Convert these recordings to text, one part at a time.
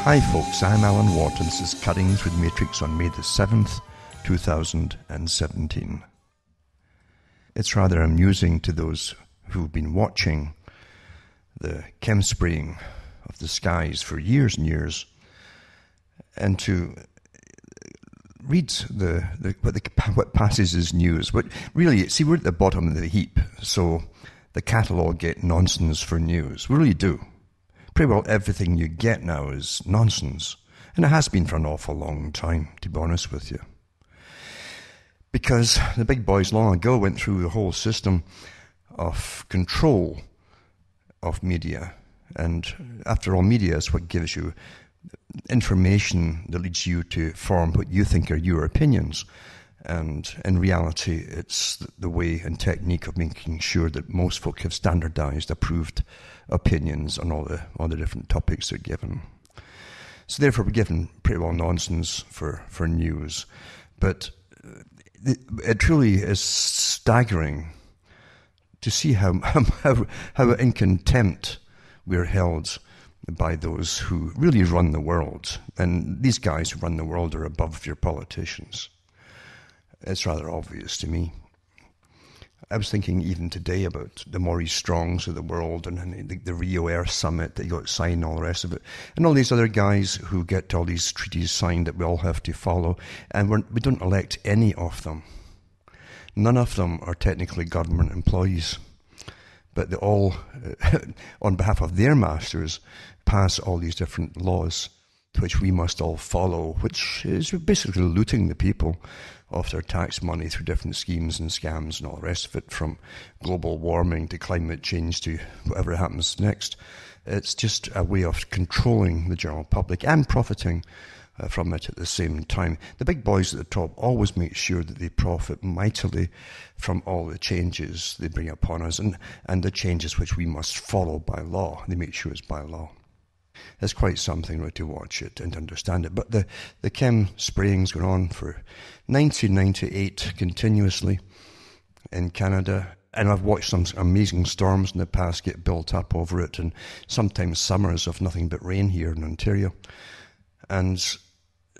Hi folks, I'm Alan Watt and this is Cutting Through the Matrix on May the 7th, 2017. It's rather amusing to those who've been watching the chem spraying of the skies for years and years and to read what passes as news. But really, see, we're at the bottom of the heap, so the catalogue get nonsense for news. We really do. Pretty well everything you get now is nonsense. And it has been for an awful long time, to be honest with you. Because the big boys long ago went through the whole system of control of media. And after all, media is what gives you information that leads you to form what you think are your opinions. And in reality, it's the way and technique of making sure that most folk have standardized, approved opinions on all the different topics they're given. So therefore, we're given pretty well nonsense for news. But it truly is staggering to see how in contempt we're held by those who really run the world. And these guys who run the world are above your politicians. It's rather obvious to me. I was thinking even today about the Maurice Strongs of the world and the Rio Air Summit that got signed and all the rest of it. And all these other guys who get all these treaties signed that we all have to follow. And we don't elect any of them. None of them are technically government employees. But they all, on behalf of their masters, pass all these different laws which we must all follow, which is basically looting the people of their tax money through different schemes and scams and all the rest of it, from global warming to climate change to whatever happens next. It's just a way of controlling the general public and profiting from it at the same time. The big boys at the top always make sure that they profit mightily from all the changes they bring upon us and the changes which we must follow by law. They make sure it's by law. It's quite something really to watch it and understand it. But the chem spraying's gone on for 1998 continuously in Canada. And I've watched some amazing storms in the past get built up over it, and sometimes summers of nothing but rain here in Ontario. And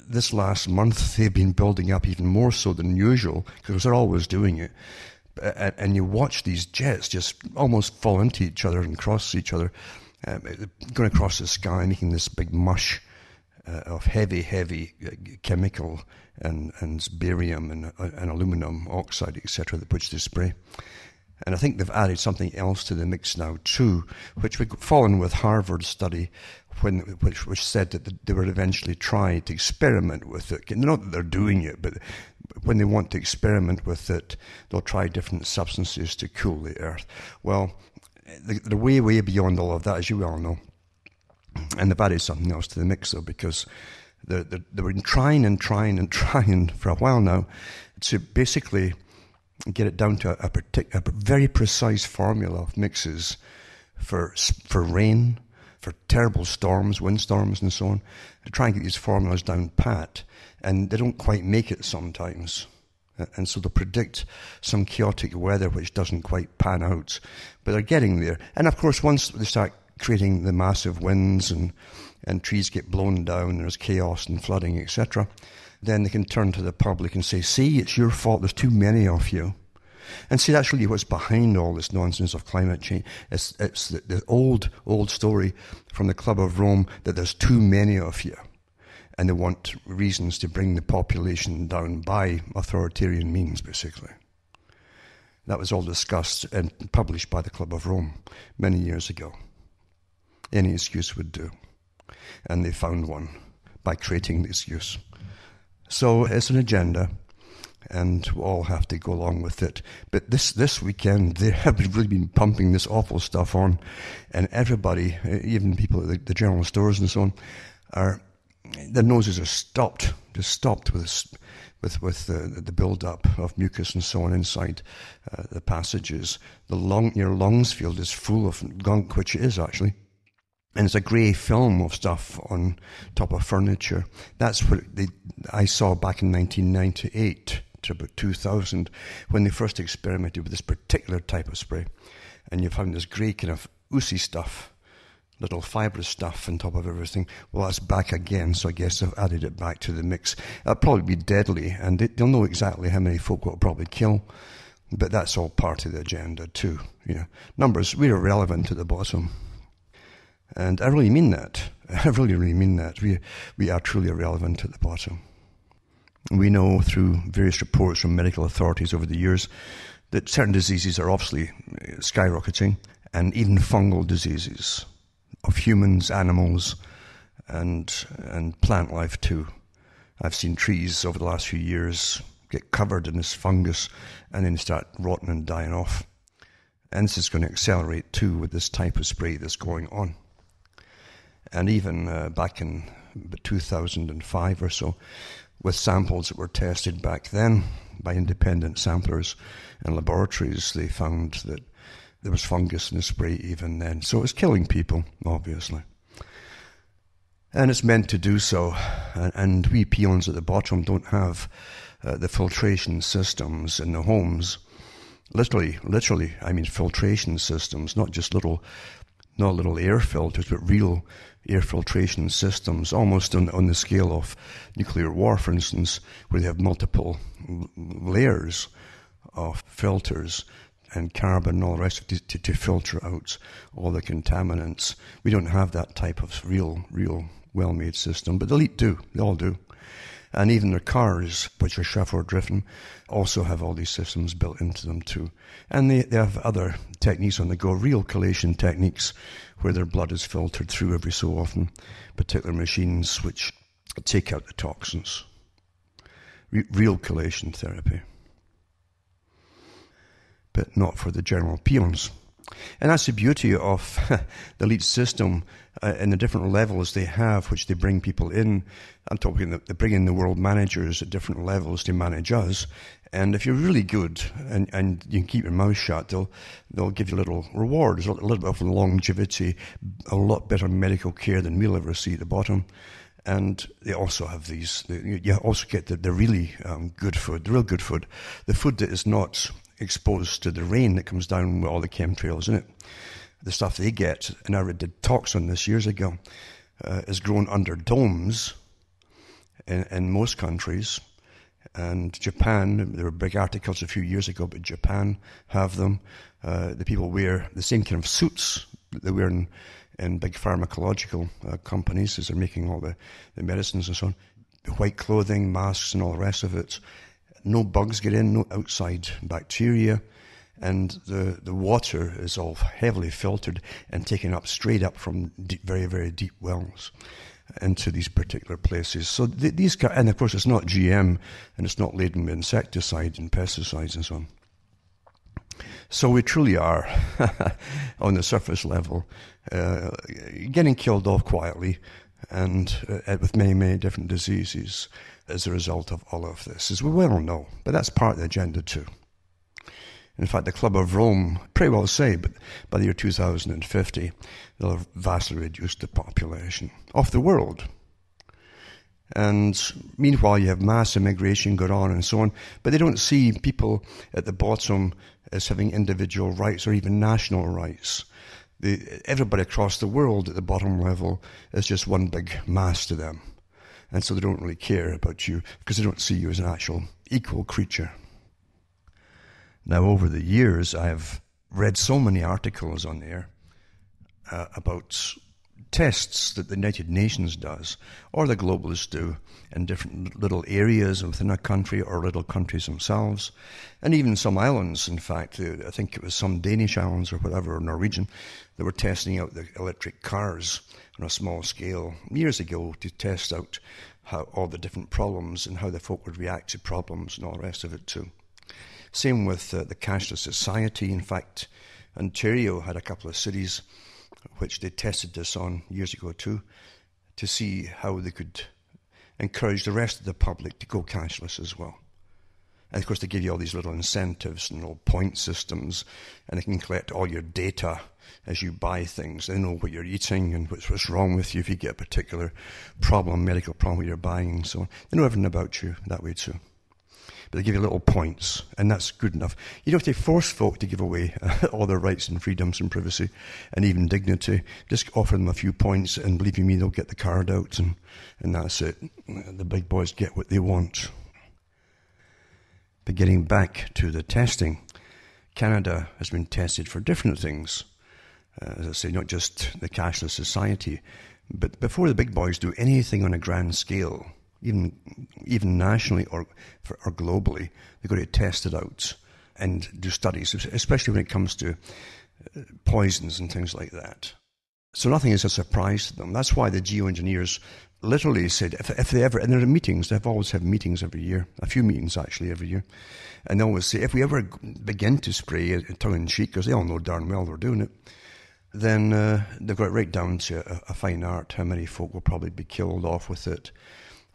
this last month, they've been building up even more so than usual, because they're always doing it. And you watch these jets just almost fall into each other and cross each other, going across the sky, making this big mush of heavy chemical and barium and aluminum oxide, etc., which they spray. And I think they've added something else to the mix now too, which would fall in with Harvard's study, which said that they would eventually try to experiment with it. Not that they're doing it, but when they want to experiment with it, they'll try different substances to cool the earth. Well, they're way beyond all of that, as you well know. And they've added something else to the mix, though, because they've been trying for a while now to basically get it down to a very precise formula of mixes for rain, for terrible storms, windstorms and so on. To try and get these formulas down pat, and they don't quite make it sometimes. And so they'll predict some chaotic weather which doesn't quite pan out. But they're getting there. And of course, once they start creating the massive winds and trees get blown down, there's chaos and flooding, etc., then they can turn to the public and say, see, it's your fault, there's too many of you. And see, that's really what's behind all this nonsense of climate change. It's the old story from the Club of Rome that there's too many of you. And they want reasons to bring the population down by authoritarian means, basically. That was all discussed and published by the Club of Rome many years ago. Any excuse would do. And they found one by creating the excuse. So it's an agenda, and we all have to go along with it. But this weekend, they have really been pumping this awful stuff on, and everybody, even people at the general stores and so on, their noses are stopped with the build-up of mucus and so on inside the passages. Your lungs field is full of gunk, which it is actually. And it's a grey film of stuff on top of furniture. That's what I saw back in 1998 to about 2000 when they first experimented with this particular type of spray. And you found this grey kind of oozy stuff little fibrous stuff on top of everything. Well, that's back again, so I guess they've added it back to the mix. That'll probably be deadly, and they'll know exactly how many folk it'll probably kill, but that's all part of the agenda too. Numbers, we're irrelevant at the bottom. And I really mean that. I really mean that. We are truly irrelevant at the bottom. We know through various reports from medical authorities over the years that certain diseases are obviously skyrocketing, and even fungal diseases of humans, animals, and plant life too. I've seen trees over the last few years get covered in this fungus and then start rotting and dying off. And this is going to accelerate too with this type of spray that's going on. And even back in 2005 or so, with samples that were tested back then by independent samplers and laboratories, they found that there was fungus in the spray even then. So it's killing people, obviously. And it's meant to do so. And we peons at the bottom don't have the filtration systems in the homes. Literally, I mean filtration systems, not little air filters, but real air filtration systems, almost on the scale of nuclear war, for instance, where they have multiple layers of filters and carbon and all the rest to filter out all the contaminants. We don't have that type of real well-made system, but the elite do. They all do. And even their cars, which are chauffeur-driven, also have all these systems built into them too. And they have other techniques on the go, real chelation techniques, where their blood is filtered through every so often, particular machines which take out the toxins. Real chelation therapy. But not for the general peons. And that's the beauty of the elite system and the different levels they have, which they bring people in. I'm talking that they bring in the world managers at different levels to manage us. And if you're really good and you can keep your mouth shut, they'll give you little rewards, a little bit of longevity, a lot better medical care than we'll ever see at the bottom. And they also have you also get the really good food, the real good food, the food that is not exposed to the rain that comes down with all the chemtrails in it. The stuff they get, and I did talks on this years ago, is grown under domes in most countries. And Japan, there were big articles a few years ago, but Japan have them. The people wear the same kind of suits that they wear in big pharmacological companies as they're making all the medicines and so on. White clothing, masks and all the rest of it. No bugs get in, no outside bacteria, and the water is all heavily filtered and taken up straight up from very, very deep wells into these particular places. So these, and of course it's not GM and it's not laden with insecticides and pesticides and so on. So we truly are, on the surface level, getting killed off quietly and with many, many different diseases as a result of all of this, as we well know. But that's part of the agenda too. In fact, the Club of Rome pretty well say, but by the year 2050, they'll have vastly reduced the population of the world. And meanwhile, you have mass immigration going on and so on, but they don't see people at the bottom as having individual rights or even national rights. Everybody across the world at the bottom level is just one big mass to them. And so they don't really care about you because they don't see you as an actual equal creature. Now, over the years, I've read so many articles on there about tests that the United Nations does, or the globalists do, in different little areas within a country or little countries themselves, and even some islands. In fact, I think it was some Danish islands or whatever, or Norwegian, that were testing out the electric cars on a small scale years ago to test out how all the different problems and how the folk would react to problems and all the rest of it too. Same with the cashless society. In fact, Ontario had a couple of cities which they tested this on years ago too, to see how they could encourage the rest of the public to go cashless as well. And of course they give you all these little incentives and little point systems, and they can collect all your data as you buy things. They know what you're eating and what's wrong with you if you get a particular problem, medical problem you're buying and so on. They know everything about you that way too. But they give you little points, and that's good enough. You don't have to force folk to give away all their rights and freedoms and privacy and even dignity. Just offer them a few points, and believe you me, they'll get the card out, and that's it. The big boys get what they want. But getting back to the testing, Canada has been tested for different things. As I say, not just the cashless society, but before the big boys do anything on a grand scale, even nationally or globally, they've got to test it out and do studies, especially when it comes to poisons and things like that. So nothing is a surprise to them. That's why the geoengineers literally said, if they ever, and there are meetings, they've always had meetings every year, a few meetings actually every year, and they always say, if we ever begin to spray tongue-in-cheek, because they all know darn well they're doing it, then they've got it right down to a fine art, how many folk will probably be killed off with it,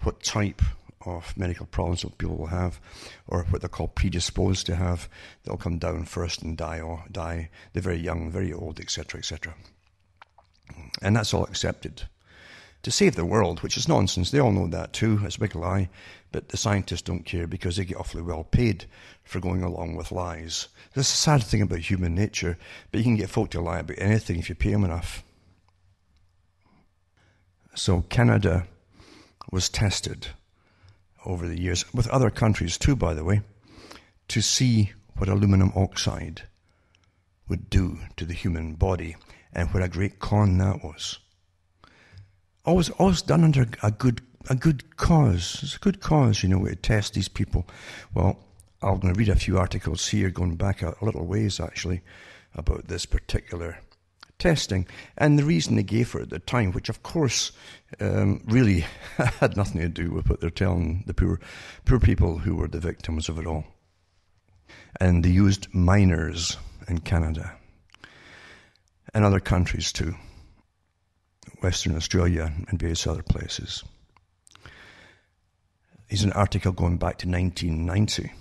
what type of medical problems that people will have, or what they're called predisposed to have. They'll come down first and die, they're very young, very old, etc., etc. And that's all accepted. To save the world, which is nonsense, they all know that too, it's a big lie, but the scientists don't care because they get awfully well paid for going along with lies. That's a sad thing about human nature, but you can get folk to lie about anything if you pay them enough. So Canada was tested over the years, with other countries too, by the way, to see what aluminum oxide would do to the human body, and what a great con that was. Always done under a good cause. It's a good cause, to test these people. Well, I'm going to read a few articles here, going back a little ways, actually, about this particular testing, and the reason they gave for it at the time, which, of course, really had nothing to do with what they're telling the poor people who were the victims of it all. And they used miners in Canada, and other countries too. Western Australia and various other places. Here's an article going back to 1990.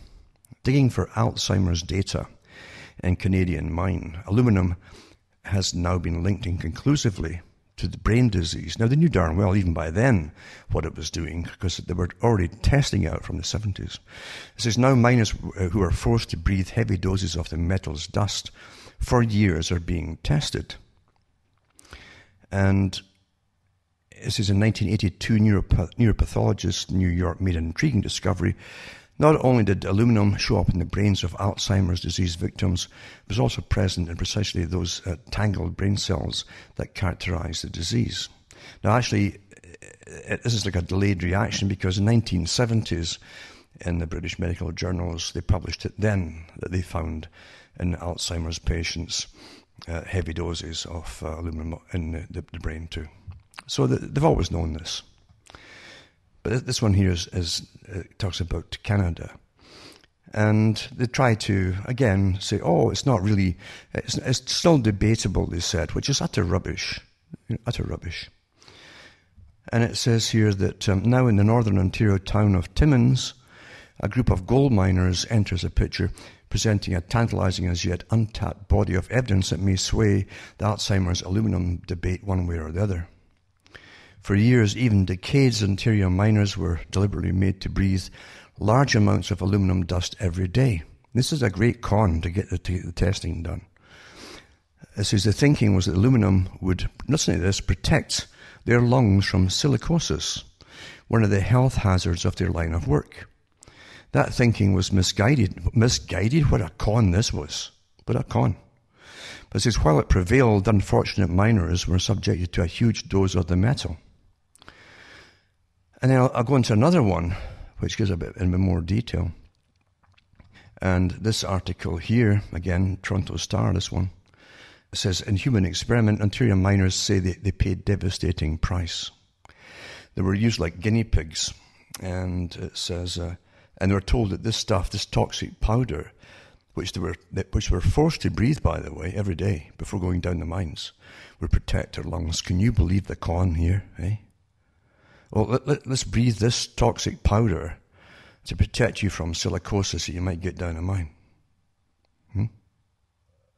Digging for Alzheimer's data in Canadian mine. Aluminum has now been linked inconclusively to the brain disease. Now, they knew darn well, even by then, what it was doing, because they were already testing out from the 70s. It says, now miners who are forced to breathe heavy doses of the metal's dust for years are being tested. And it says in 1982, neuropathologist in New York made an intriguing discovery. Not only did aluminum show up in the brains of Alzheimer's disease victims, it was also present in precisely those tangled brain cells that characterize the disease. Now, actually, this is like a delayed reaction, because in the 1970s, in the British medical journals, they published it then that they found in Alzheimer's patients heavy doses of aluminum in the brain too. So they've always known this. But this one here talks about Canada. And they try to, again, say, it's not really, it's still debatable, they said, which is utter rubbish. Utter rubbish. And it says here that now in the northern Ontario town of Timmins, a group of gold miners enters the picture, presenting a tantalizing as yet untapped body of evidence that may sway the Alzheimer's aluminum debate one way or the other. For years, even decades, Ontario miners were deliberately made to breathe large amounts of aluminum dust every day. This is a great con to get the testing done. It says the thinking was that aluminum would, listen to this, protect their lungs from silicosis, one of the health hazards of their line of work. That thinking was misguided. Misguided? What a con this was. What a con. But it says, while it prevailed, unfortunate miners were subjected to a huge dose of the metal. And then I'll go into another one, which gives a bit in more detail. And this article here, again, Toronto Star, this one, it says, in human experiment, Ontario miners say they paid devastating price. They were used like guinea pigs. And it says, and they were told that this stuff, this toxic powder, which they were forced to breathe, by the way, every day before going down the mines, would protect their lungs. Can you believe the con here, eh? Well, let's breathe this toxic powder to protect you from silicosis that you might get down a mine.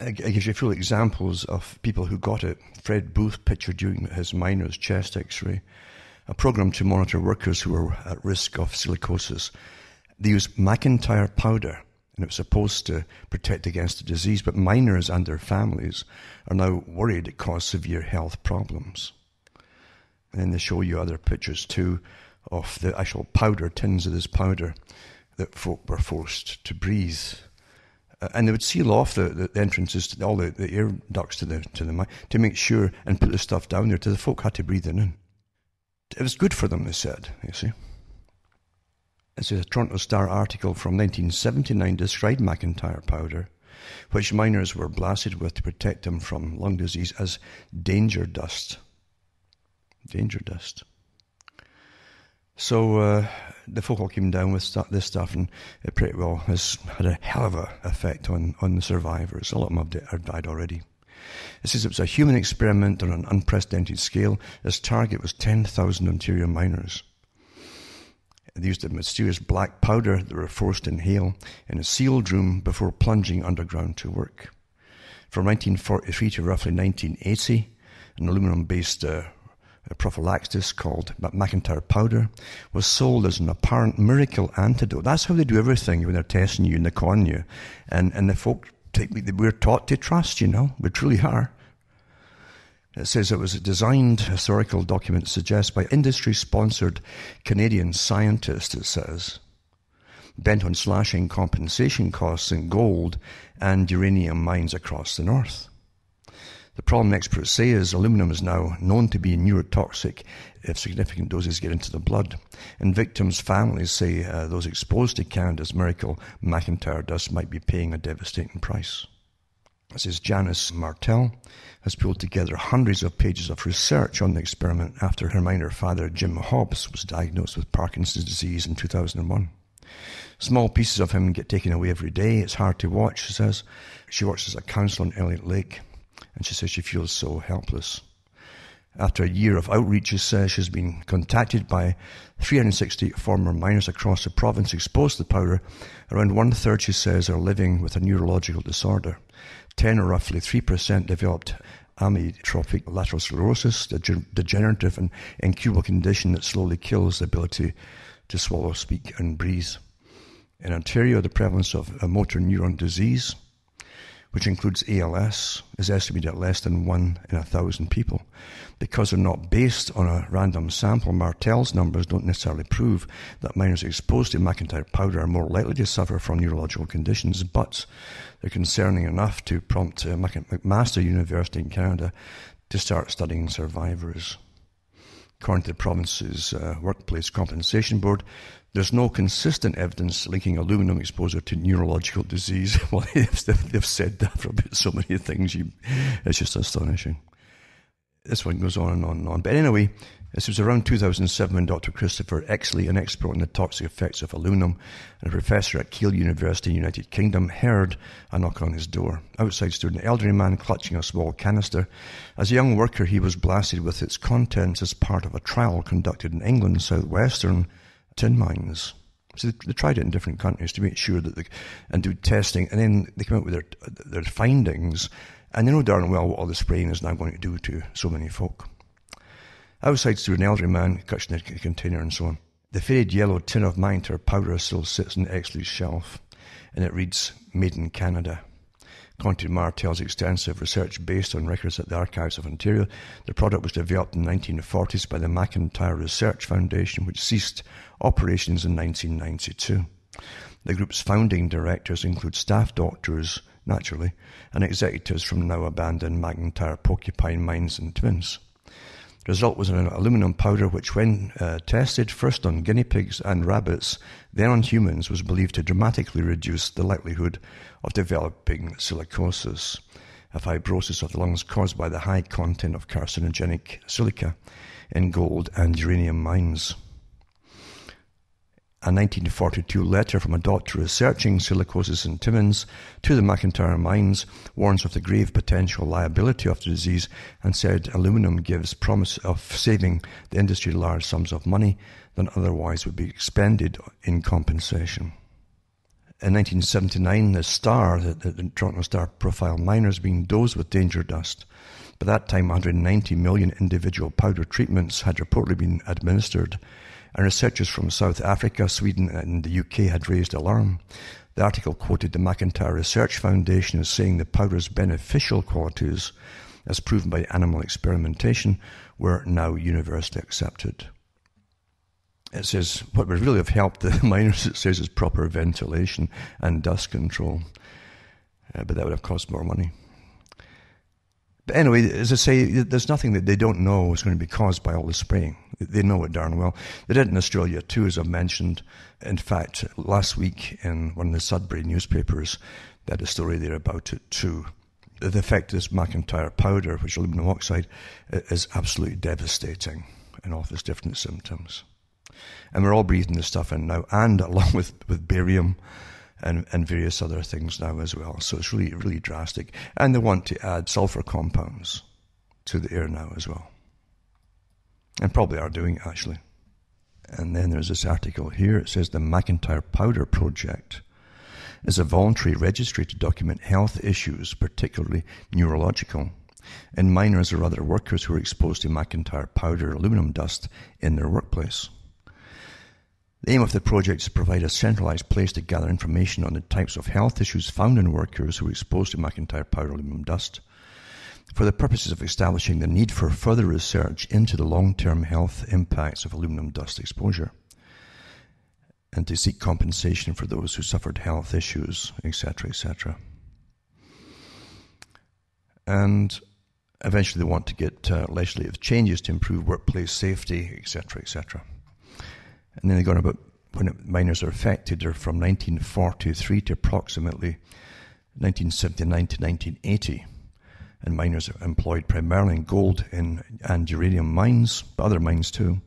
It gives you full examples of people who got it. Fred Booth pictured during his miner's chest x-ray, a program to monitor workers who were at risk of silicosis. They use McIntyre powder, and it was supposed to protect against the disease, but miners and their families are now worried it caused severe health problems. And then they show you other pictures too of the actual powder, tins of this powder that folk were forced to breathe. And they would seal off the entrances to all the air ducts to the mine to make sure and put the stuff down there till the folk had to breathe it in. It was good for them, they said, you see. This is a Toronto Star article from 1979 described McIntyre powder, which miners were blasted with to protect them from lung disease, as danger dust. Danger dust. So the folk all came down with this stuff, and it pretty well has had a hell of an effect on the survivors. A lot of them have died already. It says it was a human experiment on an unprecedented scale. Its target was 10,000 Ontario miners. They used a mysterious black powder that they were forced to inhale in a sealed room before plunging underground to work. From 1943 to roughly 1980, an aluminum-based prophylaxis called McIntyre powder was sold as an apparent miracle antidote. That's how they do everything when they're testing you and they con you. And the folk, we're taught to trust, we truly are. It says it was designed, historical documents suggest, by industry-sponsored Canadian scientists, it says, bent on slashing compensation costs in gold and uranium mines across the north. The problem, experts say, is aluminum is now known to be neurotoxic if significant doses get into the blood. And victims' families say those exposed to Canada's miracle McIntyre dust might be paying a devastating price. This is Janice Martel, has pulled together hundreds of pages of research on the experiment after her minor father, Jim Hobbs, was diagnosed with Parkinson's disease in 2001. Small pieces of him get taken away every day. It's hard to watch, she says. She works as a counsellor in Elliott Lake, and she says she feels so helpless. After a year of outreach, she says she's been contacted by 360 former miners across the province exposed to the powder. Around one-third, she says, are living with a neurological disorder. 10 or roughly 3% developed amyotrophic lateral sclerosis, a degenerative and incurable condition that slowly kills the ability to swallow, speak and breathe. In Ontario, the prevalence of a motor neuron disease, which includes ALS, is estimated at less than 1 in 1,000 people. Because they're not based on a random sample, Martel's numbers don't necessarily prove that miners exposed to McIntyre powder are more likely to suffer from neurological conditions, but they're concerning enough to prompt McMaster University in Canada to start studying survivors. According to the province's Workplace Compensation Board, there's no consistent evidence linking aluminum exposure to neurological disease. Well, they've said that for about so many things. It's just astonishing. This one goes on and on and on. But anyway, this was around 2007 when Dr. Christopher Exley, an expert on the toxic effects of aluminum and a professor at Keele University in the United Kingdom, heard a knock on his door. Outside stood an elderly man clutching a small canister. As a young worker, he was blasted with its contents as part of a trial conducted in England's southwestern tin mines. So they tried it in different countries to make sure that and do testing, and then they come out with their findings, and they know darn well what all the spraying is now going to do to so many folk. Outside stood an elderly man clutching a container and so on. The faded yellow tin of McIntyre powder still sits on Exley's shelf, and it reads, Made in Canada. According to Martel's extensive research based on records at the Archives of Ontario, the product was developed in the 1940s by the McIntyre Research Foundation, which ceased operations in 1992. The group's founding directors include staff doctors, naturally, and executives from now abandoned McIntyre Porcupine Mines in Timmins. The result was an aluminum powder which, when tested first on guinea pigs and rabbits, then on humans, was believed to dramatically reduce the likelihood of developing silicosis, a fibrosis of the lungs caused by the high content of carcinogenic silica in gold and uranium mines. A 1942 letter from a doctor researching silicosis in Timmins to the McIntyre mines warns of the grave potential liability of the disease and said aluminum gives promise of saving the industry large sums of money than otherwise would be expended in compensation. In 1979, the Star, the Toronto Star profile miners being dosed with danger dust. By that time, 190 million individual powder treatments had reportedly been administered And researchers from South Africa, Sweden and the UK had raised alarm. The article quoted the McIntyre Research Foundation as saying the powder's beneficial qualities, as proven by animal experimentation, were now universally accepted. It says what would really have helped the miners, it says, is proper ventilation and dust control. But that would have cost more money. But anyway, as I say, there's nothing that they don't know is going to be caused by all the spraying. They know it darn well. They did in Australia too, as I've mentioned. In fact, last week in one of the Sudbury newspapers, they had a story there about it too. The effect of this McIntyre powder, which is aluminum oxide, is absolutely devastating in all of its different symptoms. And we're all breathing this stuff in now, and along with barium and various other things now as well. So it's really, really drastic. And they want to add sulfur compounds to the air now as well. And probably are doing it, actually. And then there's this article here. It says the McIntyre Powder Project is a voluntary registry to document health issues, particularly neurological, in miners or other workers who are exposed to McIntyre powder aluminum dust in their workplace. The aim of the project is to provide a centralized place to gather information on the types of health issues found in workers who are exposed to McIntyre powder aluminum dust, for the purposes of establishing the need for further research into the long-term health impacts of aluminum dust exposure, and to seek compensation for those who suffered health issues, etc., etc. And eventually they want to get legislative changes to improve workplace safety, etc., etc. And then they go on about when miners are affected, they're from 1943 to approximately 1979 to 1980. And miners are employed primarily in gold and uranium mines, but other mines too,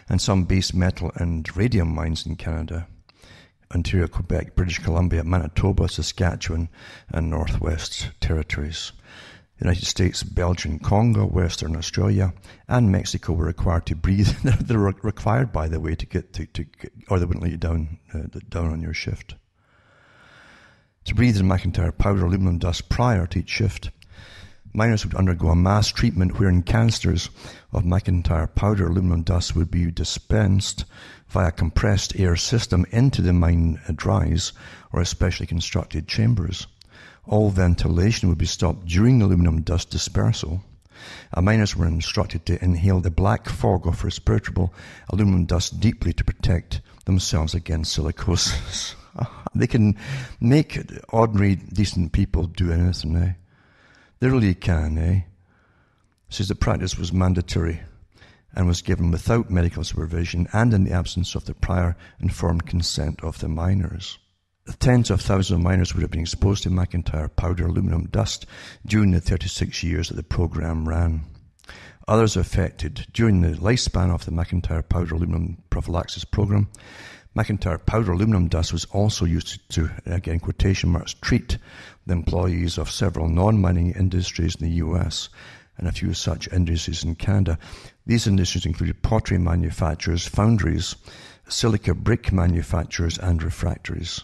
and some base metal and radium mines in Canada, Ontario, Quebec, British Columbia, Manitoba, Saskatchewan, and Northwest Territories. The United States, Belgium, Congo, Western Australia, and Mexico were required to breathe. They're required, by the way, to get, or they wouldn't let you down on your shift. To breathe the McIntyre powder aluminum dust prior to each shift, miners would undergo a mass treatment wherein canisters of McIntyre powder aluminum dust would be dispensed via compressed air system into the mine dries or specially constructed chambers. All ventilation would be stopped during the aluminum dust dispersal. Miners were instructed to inhale the black fog of respirable aluminum dust deeply to protect themselves against silicosis. They can make ordinary, decent people do anything, eh? They really can, eh? It says the practice was mandatory and was given without medical supervision and in the absence of the prior informed consent of the miners. Tens of thousands of miners would have been exposed to McIntyre powder aluminum dust during the 36 years that the program ran. Others affected during the lifespan of the McIntyre powder aluminum prophylaxis program. McIntyre powder aluminum dust was also used to, again, quotation marks, treat the employees of several non-mining industries in the US and a few such industries in Canada. These industries included pottery manufacturers, foundries, silica brick manufacturers, and refractories.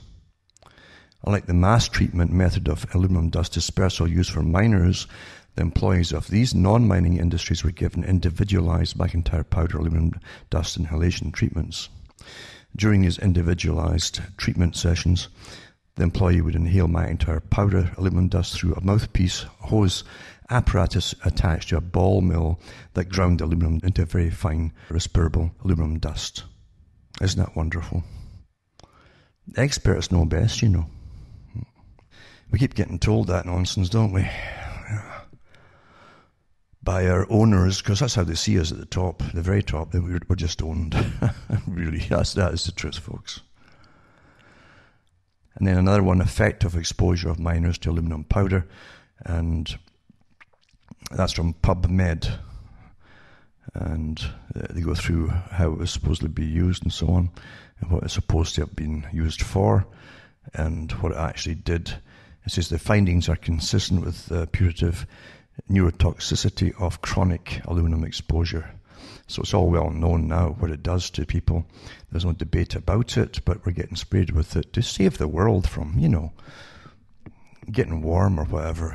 Unlike the mass treatment method of aluminum dust dispersal used for miners, the employees of these non-mining industries were given individualized McIntyre powder aluminum dust inhalation treatments. During these individualized treatment sessions, the employee would inhale McIntyre powder aluminum dust through a mouthpiece hose apparatus attached to a ball mill that ground aluminum into very fine respirable aluminum dust. Isn't that wonderful? Experts know best, you know. We keep getting told that nonsense, don't we? By our owners, because that's how they see us at the top, the very top, that we're just owned. Really, that is the truth, folks. And then another one, effect of exposure of miners to aluminum powder, and that's from PubMed. And they go through how it was supposed to be used and so on, and what it's supposed to have been used for, and what it actually did. It says the findings are consistent with the putative neurotoxicity of chronic aluminum exposure. So it's all well known now what it does to people. There's no debate about it, but we're getting sprayed with it to save the world from, getting warm or whatever,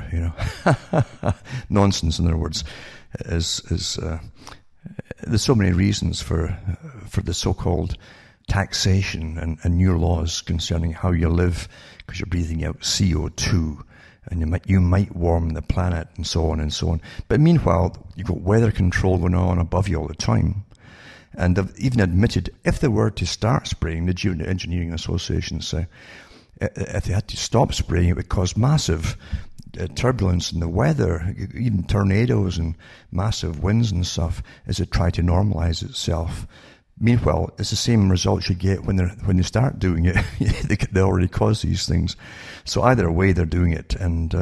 Nonsense, in other words, is there's so many reasons for the so-called taxation and new laws concerning how you live, because you're breathing out CO2, and you might warm the planet, and so on and so on. But meanwhile, you've got weather control going on above you all the time. And they've even admitted, if they were to start spraying, the Geoengineering Association say, if they had to stop spraying, it would cause massive turbulence in the weather, even tornadoes and massive winds and stuff, as it try to normalize itself. Meanwhile, it's the same results you get when they start doing it. They already cause these things. So either way, they're doing it, and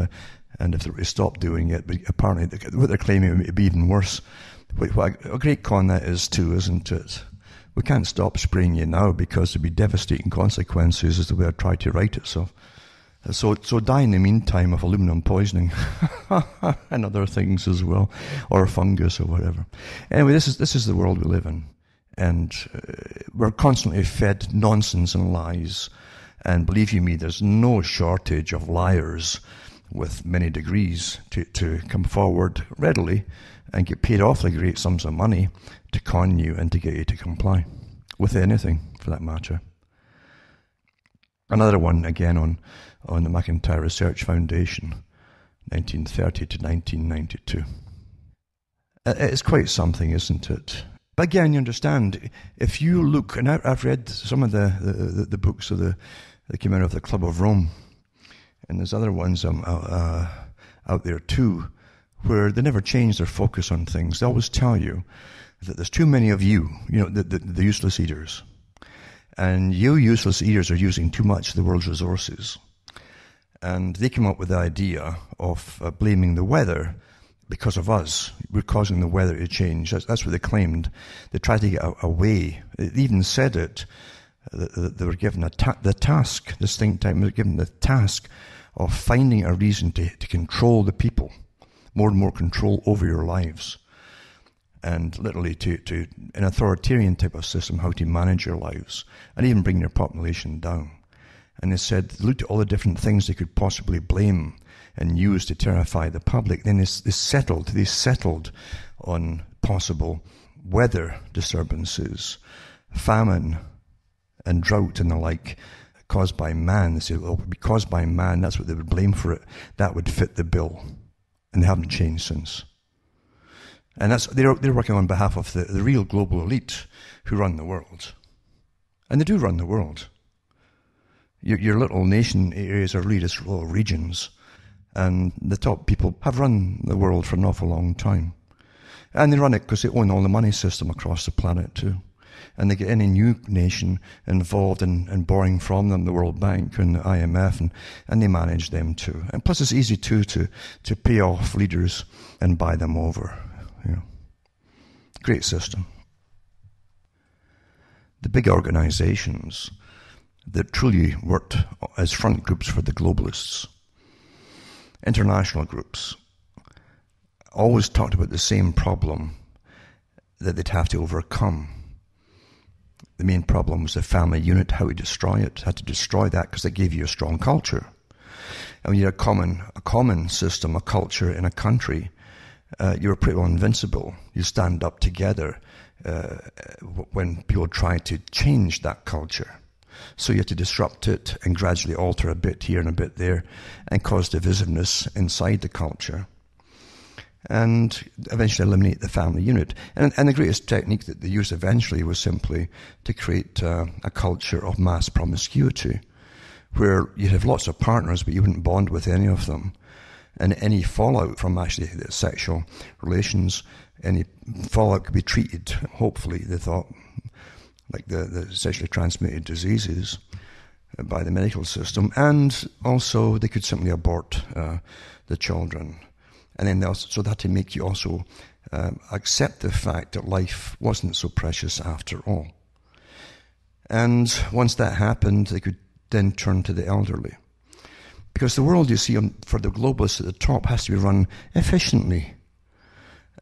if they were to stop doing it, but apparently what they're claiming would be even worse. What a great con that is too, isn't it? We can't stop spraying you now because there'd be devastating consequences as the way I try to write it. So die in the meantime of aluminum poisoning and other things as well, or fungus or whatever. Anyway, this is the world we live in, and we're constantly fed nonsense and lies. And believe you me, there's no shortage of liars with many degrees to come forward readily and get paid awfully great sums of money to con you and to get you to comply with anything, for that matter. Another one, again, on the McIntyre Research Foundation, 1930 to 1992. It's quite something, isn't it? But again, you understand, if you look, and I've read some of the books that came out of the Club of Rome, and there's other ones out there too, where they never change their focus on things. They always tell you that there's too many of you, the useless eaters. And you useless eaters are using too much of the world's resources. And they came up with the idea of blaming the weather because of us. We're causing the weather to change. That's what they claimed. They tried to get away. They even said it. They were given the task, this think tank was given the task of finding a reason to control the people, more and more control over your lives, and literally to an authoritarian type of system, how to manage your lives, and even bring your population down. And they said, looked at all the different things they could possibly blame and use to terrify the public. Then they settled on possible weather disturbances, famine, and drought and the like, caused by man. They said, well, it would be caused by man, that's what they would blame for it. That would fit the bill. And they haven't changed since. And they're working on behalf of the real global elite who run the world. And they do run the world. Your little nation areas are really just little regions. And the top people have run the world for an awful long time. And they run it because they own all the money system across the planet too. And they get any new nation involved in borrowing from them, the World Bank and the IMF, and they manage them too. And plus it's easy too to pay off leaders and buy them over. Great system. The big organizations that truly worked as front groups for the globalists, international groups, always talked about the same problem that they'd have to overcome. The main problem was the family unit, how to destroy it. Had to destroy that because it gave you a strong culture. And when you had a common system, a culture in a country, you were pretty well invincible. You stand up together when people try to change that culture. So you had to disrupt it and gradually alter a bit here and a bit there and cause divisiveness inside the culture. And eventually eliminate the family unit. And the greatest technique that they used eventually was simply to create a culture of mass promiscuity, where you'd have lots of partners, but you wouldn't bond with any of them. And any fallout from actually the sexual relations, any fallout could be treated, hopefully, they thought, like the sexually transmitted diseases by the medical system. And also they could simply abort the children. And then so that to make you also accept the fact that life wasn't so precious after all. And once that happened, they could then turn to the elderly. Because the world, you see, for the globalists at the top, has to be run efficiently.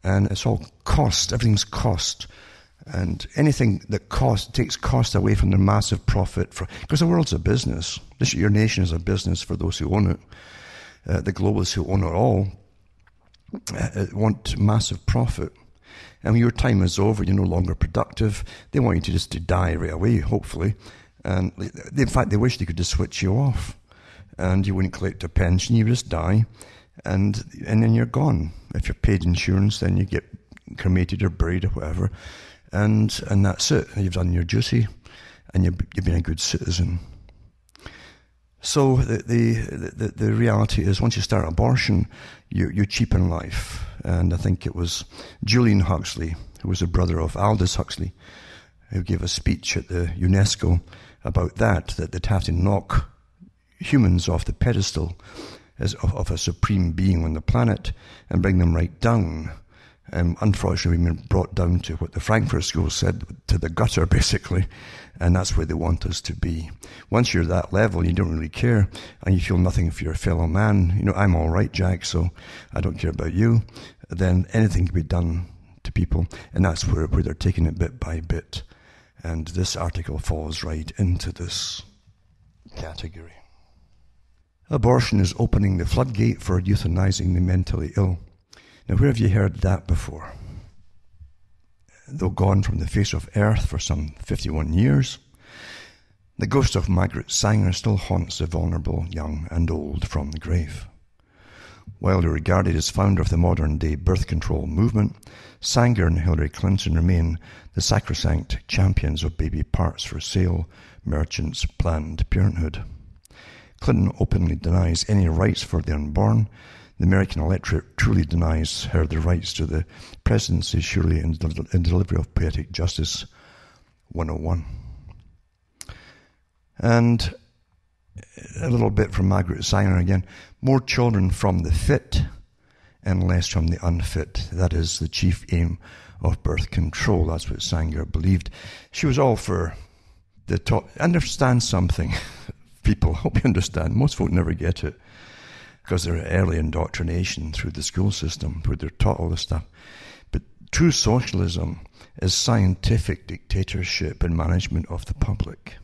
And it's all cost, everything's cost. And anything that takes cost away from their massive profit. Because the world's a business. Your nation is a business for those who own it. The globalists who own it all want massive profit. And when your time is over, you're no longer productive, they want you to just to die right away, hopefully. And in fact, they wish they could just switch you off. And you wouldn't collect a pension, you would just die. And then you're gone. If you're paid insurance, then you get cremated or buried or whatever. And that's it. You've done your duty. And you've been a good citizen. So the reality is, once you start abortion, you cheapen life. And I think it was Julian Huxley, who was the brother of Aldous Huxley, who gave a speech at the UNESCO about that they'd have to knock humans off the pedestal of a supreme being on the planet and bring them right down. And unfortunately, we've been brought down to what the Frankfurt School said, to the gutter, basically. And that's where they want us to be. Once you're at that level, you don't really care, and you feel nothing for your fellow man. You know, I'm all right, Jack, so I don't care about you. Then anything can be done to people, and that's where they're taking it bit by bit. And this article falls right into this category. Abortion is opening the floodgate for euthanizing the mentally ill. Now, where have you heard that before? Though gone from the face of earth for some 51 years, the ghost of Margaret Sanger still haunts the vulnerable, young and old, from the grave. Widely regarded as founder of the modern-day birth control movement, Sanger and Hillary Clinton remain the sacrosanct champions of baby parts for sale merchants' Planned Parenthood. Clinton openly denies any rights for the unborn. The American electorate truly denies her the rights to the presidency, surely in delivery of Poetic Justice 101. And a little bit from Margaret Sanger again. More children from the fit and less from the unfit. That is the chief aim of birth control. That's what Sanger believed. She was all for the top. Understand something, people. Hope you understand. Most folk never get it, because they're early indoctrination through the school system, where they're taught all this stuff. But true socialism is scientific dictatorship and management of the public.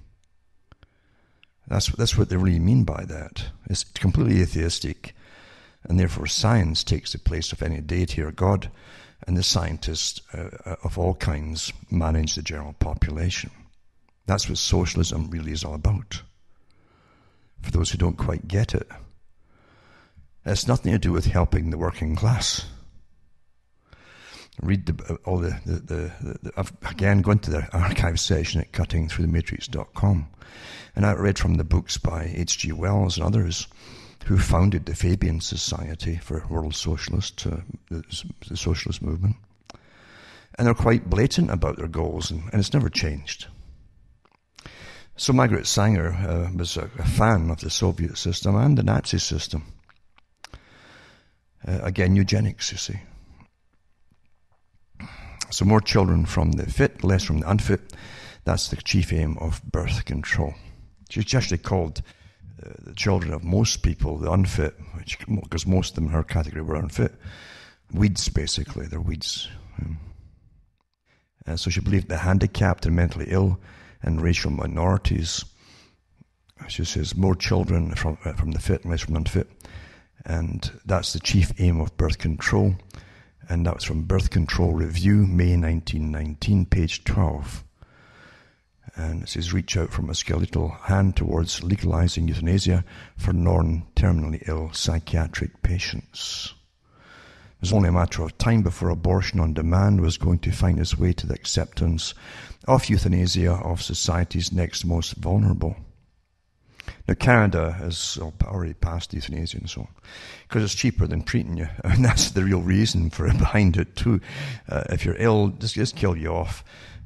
That's what they really mean by that. It's completely atheistic, and therefore science takes the place of any deity or God, and the scientists of all kinds manage the general population. That's what socialism really is all about, for those who don't quite get it. It's nothing to do with helping the working class. Read I've again gone to the archive section at cuttingthroughthematrix.com, and I read from the books by H.G. Wells and others who founded the Fabian Society for World Socialist, the socialist movement. And they're quite blatant about their goals, and it's never changed. So Margaret Sanger was a fan of the Soviet system and the Nazi system. Again, eugenics, you see. So more children from the fit, less from the unfit. That's the chief aim of birth control. She's actually called the children of most people the unfit, because most of them in her category were unfit. Weeds, basically. They're weeds. So she believed the handicapped and mentally ill and racial minorities. She says more children from the fit and less from the unfit. And that's the chief aim of birth control. And that was from Birth Control Review, May 1919, page 12. And it says, reach out from a skeletal hand towards legalizing euthanasia for non-terminally ill psychiatric patients. It was only a matter of time before abortion on demand was going to find its way to the acceptance of euthanasia of society's next most vulnerable. Now, Canada has already passed euthanasia and so on, because it's cheaper than treating you. I mean, that's the real reason for it, behind it too. If you're ill, just kill you off,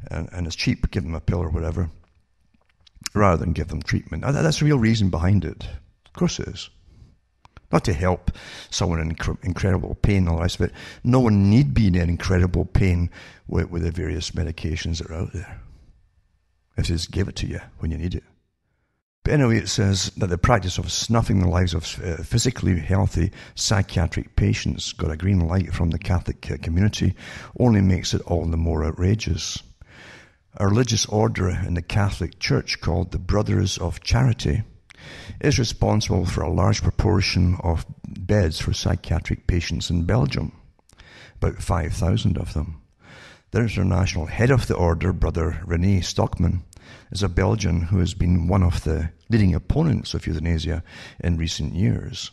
and it's cheap. Give them a pill or whatever, rather than give them treatment. That's the real reason behind it. Of course it is. Not to help someone in incredible pain and all the rest of it. No one need be in incredible pain with the various medications that are out there. If they just give it to you when you need it. But anyway, it says that the practice of snuffing the lives of physically healthy psychiatric patients got a green light from the Catholic community only makes it all the more outrageous. A religious order in the Catholic Church called the Brothers of Charity is responsible for a large proportion of beds for psychiatric patients in Belgium, about 5,000 of them. The international head of the order, Brother René Stockman, is a Belgian who has been one of the leading opponents of euthanasia in recent years.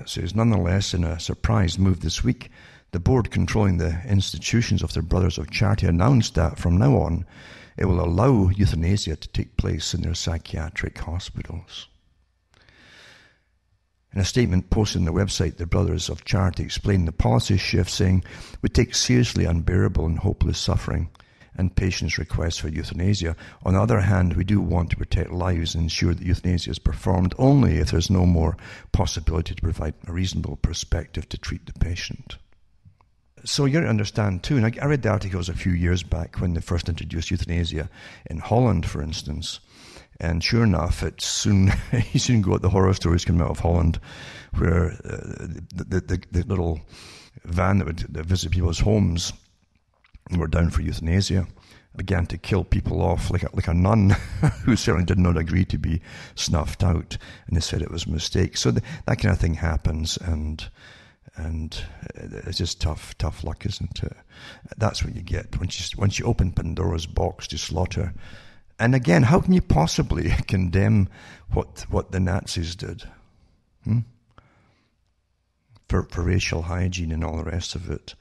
Says, nonetheless, in a surprise move this week, the board controlling the institutions of the Brothers of Charity announced that from now on, it will allow euthanasia to take place in their psychiatric hospitals. In a statement posted on the website, the Brothers of Charity explained the policy shift, saying, "We take seriously unbearable and hopeless suffering and patients' requests for euthanasia. On the other hand, we do want to protect lives and ensure that euthanasia is performed only if there is no more possibility to provide a reasonable perspective to treat the patient." So you got to understand too, and I read the articles a few years back when they first introduced euthanasia in Holland, for instance. And sure enough, it soon you soon got the horror stories coming out of Holland, where the little van that would visit people's homes were down for euthanasia began to kill people off like a nun who certainly did not agree to be snuffed out, and they said it was a mistake. So that kind of thing happens, and it's just tough luck, isn't it? That's what you get once you open Pandora's box to slaughter. And again, how can you possibly condemn what the Nazis did? For racial hygiene and all the rest of it.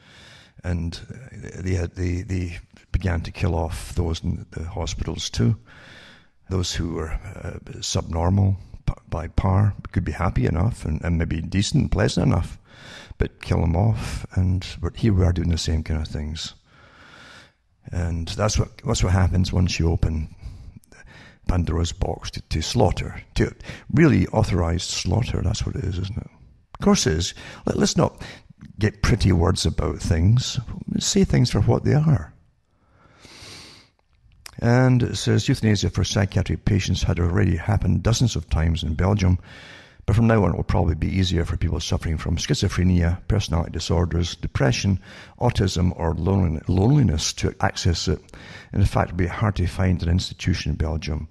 And they began to kill off those in the hospitals too. Those who were subnormal by par, could be happy enough and maybe decent and pleasant enough, but kill them off. And here we are doing the same kind of things. And that's what happens once you open Pandora's box to slaughter, to really authorized slaughter. That's what it is, isn't it? Of course it is. Let's not get pretty words about things. Say things for what they are. And it says euthanasia for psychiatric patients had already happened dozens of times in Belgium, but from now on it will probably be easier for people suffering from schizophrenia, personality disorders, depression, autism, or loneliness to access it. And in fact, it will be hard to find an institution in Belgium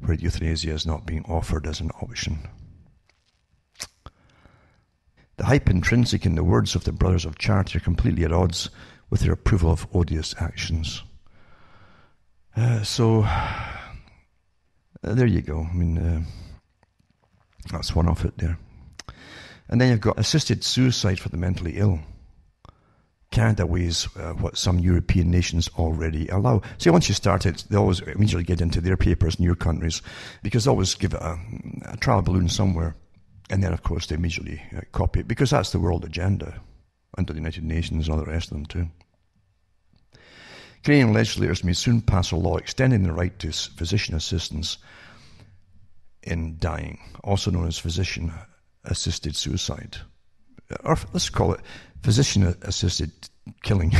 where euthanasia is not being offered as an option. The hype intrinsic in the words of the Brothers of Charity are completely at odds with their approval of odious actions. So there you go. I mean, that's one of it there. And then you've got assisted suicide for the mentally ill. Canada weighs what some European nations already allow. See, once you start it, they always immediately get into their papers in your countries, because they always give it a trial balloon somewhere. And then, of course, they immediately copy it, because that's the world agenda under the United Nations and all the rest of them too. Canadian legislators may soon pass a law extending the right to physician assistance in dying, also known as physician-assisted suicide. Or let's call it physician-assisted killing.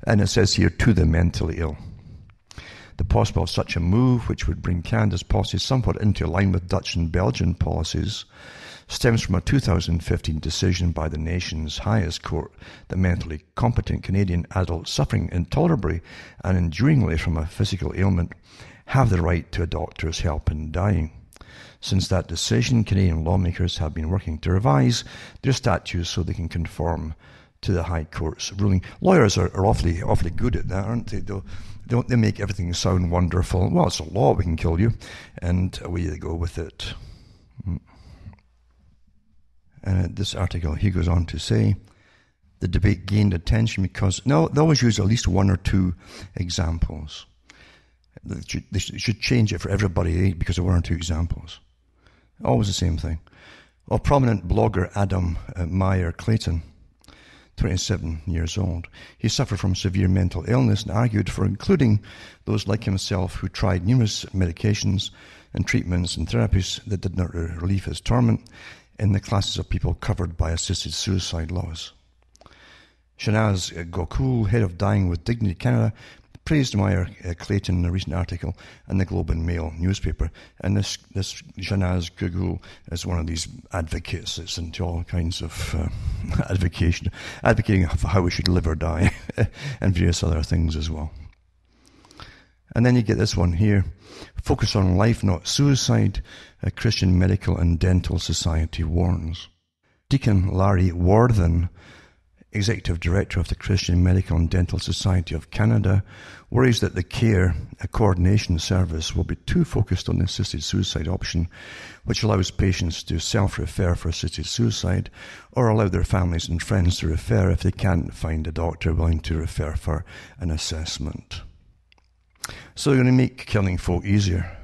And it says here, to the mentally ill. The prospect of such a move, which would bring Canada's policies somewhat into line with Dutch and Belgian policies, stems from a 2015 decision by the nation's highest court that mentally competent Canadian adults suffering intolerably and enduringly from a physical ailment have the right to a doctor's help in dying. Since that decision, Canadian lawmakers have been working to revise their statutes so they can conform to the High Court's ruling. Lawyers are awfully good at that, aren't they? They make everything sound wonderful. Well, it's a law, we can kill you. And away they go with it. And this article, he goes on to say, the debate gained attention because, no, they always use at least one or two examples. They should change it for everybody because of one or two examples. Always the same thing. Well, prominent blogger Adam Meyer Clayton, 27 years old. He suffered from severe mental illness and argued for including those like himself who tried numerous medications and treatments and therapies that did not relieve his torment in the classes of people covered by assisted suicide laws. Shanaz Gokul, head of Dying with Dignity Canada, praised Meyer Clayton in a recent article in the Globe and Mail newspaper. And this Shanaz Gokul is one of these advocates that's into all kinds of advocating for how we should live or die, and various other things as well. And then you get this one here, focus on life, not suicide, a Christian Medical and Dental Society warns. Deacon Larry Worthen Executive Director of the Christian Medical and Dental Society of Canada, worries that the Care Coordination Service will be too focused on the assisted suicide option, which allows patients to self-refer for assisted suicide or allow their families and friends to refer if they can't find a doctor willing to refer for an assessment. So they're going to make killing folk easier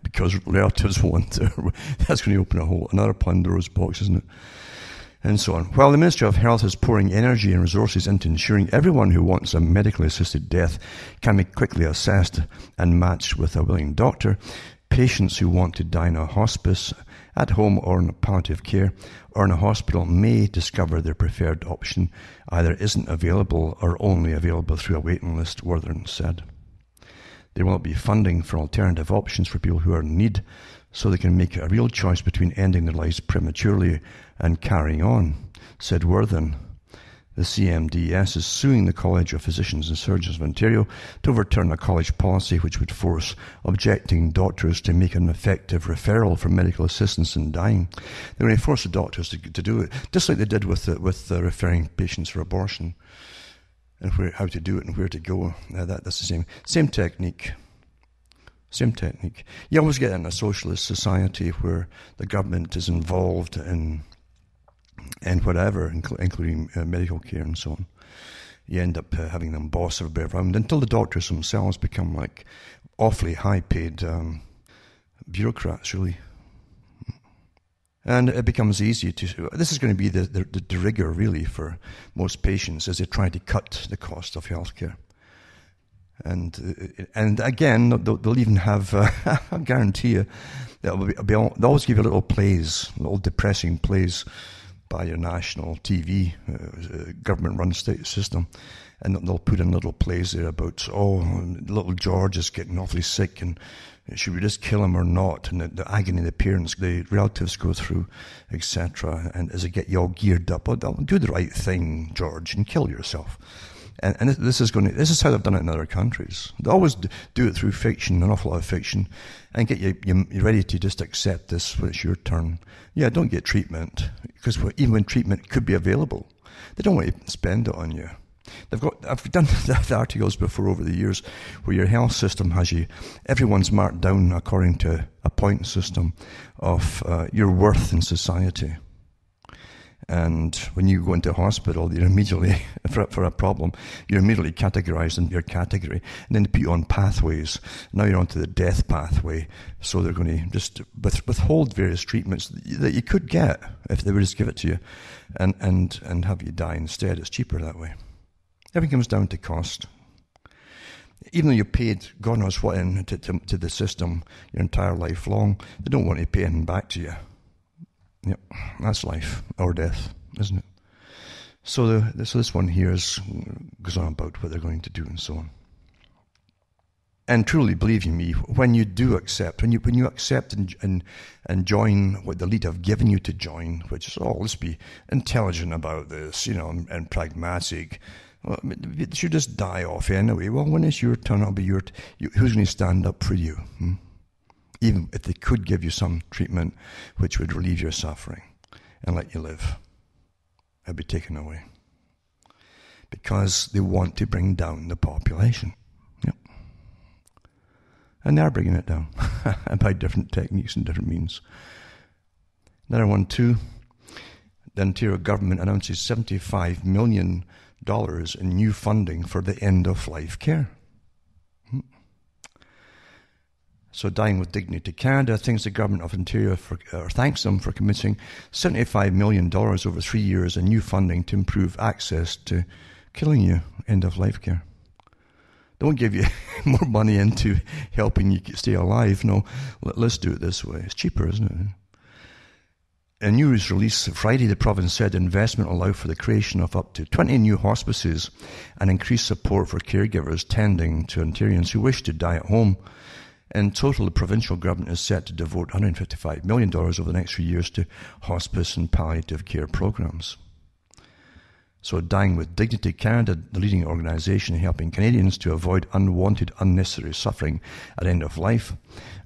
because relatives want to. That's going to open another Pandora's box, isn't it? And so on. While the Ministry of Health is pouring energy and resources into ensuring everyone who wants a medically assisted death can be quickly assessed and matched with a willing doctor, patients who want to die in a hospice, at home or in palliative care, or in a hospital may discover their preferred option either isn't available or only available through a waiting list, Worthern said. There will be funding for alternative options for people who are in need, so they can make a real choice between ending their lives prematurely and carrying on, said Worthern. The CMDS is suing the College of Physicians and Surgeons of Ontario to overturn a college policy which would force objecting doctors to make an effective referral for medical assistance in dying. They're going to force the doctors to do it, just like they did with referring patients for abortion, and how to do it and where to go. That's the same technique. Same technique. You always get in a socialist society where the government is involved in whatever, including medical care and so on. You end up having them boss everybody around until the doctors themselves become like awfully high-paid bureaucrats, really. And it becomes easy to. This is going to be the rigor, really, for most patients as they try to cut the cost of healthcare. And again, they'll even have, I guarantee you, they'll always give you little plays, little depressing plays by your national TV, government-run state system. And they'll put in little plays there about, little George is getting awfully sick and should we just kill him or not? And the agony the parents, the relatives go through, etc. And as they get you all geared up, do the right thing, George, and kill yourself. And this is how they've done it in other countries. They always do it through fiction, an awful lot of fiction, and get you ready to just accept this when it's your turn. Yeah, don't get treatment, because even when treatment could be available, they don't want to spend it on you. I've done the articles before over the years where your health system has you, everyone's marked down according to a point system of your worth in society. And when you go into a hospital, you're immediately, for a problem, you're immediately categorized in your category. And then they put you on pathways. Now you're onto the death pathway. So they're going to just withhold various treatments that you could get if they would just give it to you and have you die instead. It's cheaper that way. Everything comes down to cost. Even though you paid God knows what to the system your entire life long, they don't want to pay anything back to you. Yep, that's life or death, isn't it? So this one here goes on about what they're going to do and so on. And truly, believe you me, when you do accept, when you accept and join what the elite have given you to join, which is, let's be intelligent about this, and pragmatic. Well, it should just die off anyway. Well, when it's your turn, it'll be who's going to stand up for you? Even if they could give you some treatment which would relieve your suffering and let you live, it'd be taken away. Because they want to bring down the population. Yep. And they're bringing it down by different techniques and different means. Another one too, the Ontario government announces $75 million in new funding for the end-of-life care. So Dying with Dignity Canada thanks the Government of Ontario thanks them for committing $75 million over 3 years in new funding to improve access to killing you end-of-life care. They won't give you more money into helping you stay alive. No, let's do it this way. It's cheaper, isn't it? In a news release Friday, the province said the investment will allow for the creation of up to 20 new hospices and increased support for caregivers tending to Ontarians who wish to die at home. In total, the provincial government is set to devote $155 million over the next 3 years to hospice and palliative care programs. So Dying with Dignity Canada, the leading organisation helping Canadians to avoid unwanted, unnecessary suffering at end of life,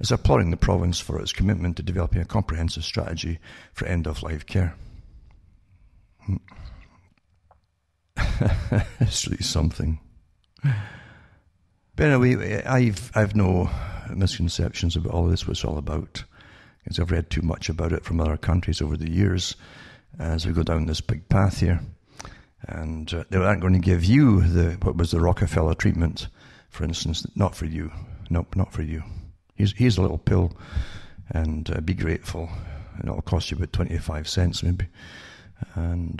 is applauding the province for its commitment to developing a comprehensive strategy for end-of-life care. It's really something. But anyway, I've no misconceptions about all this, what it's all about, because I've read too much about it from other countries over the years as we go down this big path here. And they aren't going to give you what was the Rockefeller treatment, for instance. Not for you. Nope, not for you. Here's a little pill, and be grateful. And it'll cost you about 25 cents maybe. And